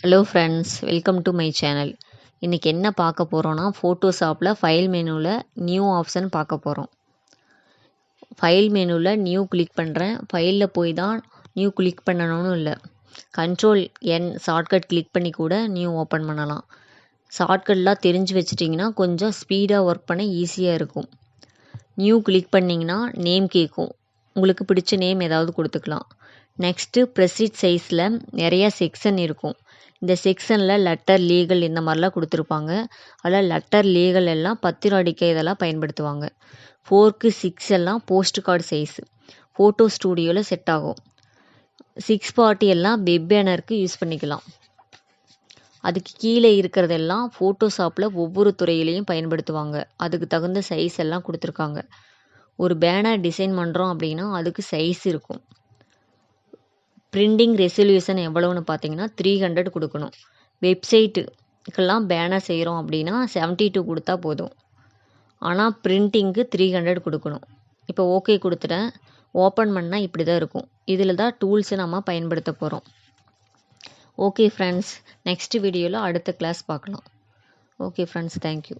Hello friends, welcome to my channel. இன்றைக்கி என்ன பார்க்க போகிறோன்னா, ஃபோட்டோஷாப்பில் ஃபைல் மெனுவில் நியூ ஆப்ஷன் பார்க்க போகிறோம். ஃபைல் மெனுவில் நியூ கிளிக் பண்ணுறேன். ஃபைலில் போய் தான் நியூ கிளிக் பண்ணணும்னு இல்லை, கண்ட்ரோல் என் ஷார்ட்கட் கிளிக் பண்ணி கூட நியூ ஓப்பன் பண்ணலாம். ஷார்ட்கட்லாம் தெரிஞ்சு வச்சிட்டிங்கன்னா கொஞ்சம் ஸ்பீடாக ஒர்க் பண்ண ஈஸியாக இருக்கும். நியூ கிளிக் பண்ணிங்கன்னா நேம் கேட்கும். உங்களுக்கு பிடிச்ச நேம் ஏதாவது கொடுத்துக்கலாம். நெக்ஸ்ட்டு ப்ரெசிட் சைஸில் நிறையா செக்ஷன் இருக்கும். இந்த செக்ஷனில் லெட்டர், லீகல் இந்த மாதிரிலாம் கொடுத்துருப்பாங்க. அதில் லெட்டர், லீகல் எல்லாம் பத்திரம் அடிக்க இதெல்லாம் பயன்படுத்துவாங்க. 4க்கு 6 எல்லாம் போஸ்ட் கார்டு சைஸு, ஃபோட்டோ ஸ்டூடியோவில் செட் ஆகும். 640 எல்லாம் வெப் பேனருக்கு யூஸ் பண்ணிக்கலாம். அதுக்கு கீழே இருக்கிறதெல்லாம் ஃபோட்டோஷாப்பில் ஒவ்வொரு துறையிலையும் பயன்படுத்துவாங்க. அதுக்கு தகுந்த சைஸ் எல்லாம் கொடுத்துருக்காங்க. ஒரு பேனர் டிசைன் பண்ணுறோம் அப்படின்னா அதுக்கு சைஸ் இருக்கும். பிரிண்டிங் ரெசல்யூஷன் எவ்வளோன்னு பார்த்தீங்கன்னா 300 கொடுக்கணும். வெப்சைட்டுக்கெல்லாம் பேனர் செய்கிறோம் அப்படின்னா 72 கொடுத்தா போதும். ஆனால் பிரிண்டிங்க்கு 300 கொடுக்கணும். இப்போ ஓகே கொடுத்துட்டேன். ஓப்பன் பண்ணால் இப்படி தான் இருக்கும். இதில் தான் டூல்ஸை நம்ம பயன்படுத்த போகிறோம். ஓகே ஃப்ரெண்ட்ஸ், நெக்ஸ்ட் வீடியோவில் அடுத்த கிளாஸ் பார்க்கலாம். Okay friends, thank you.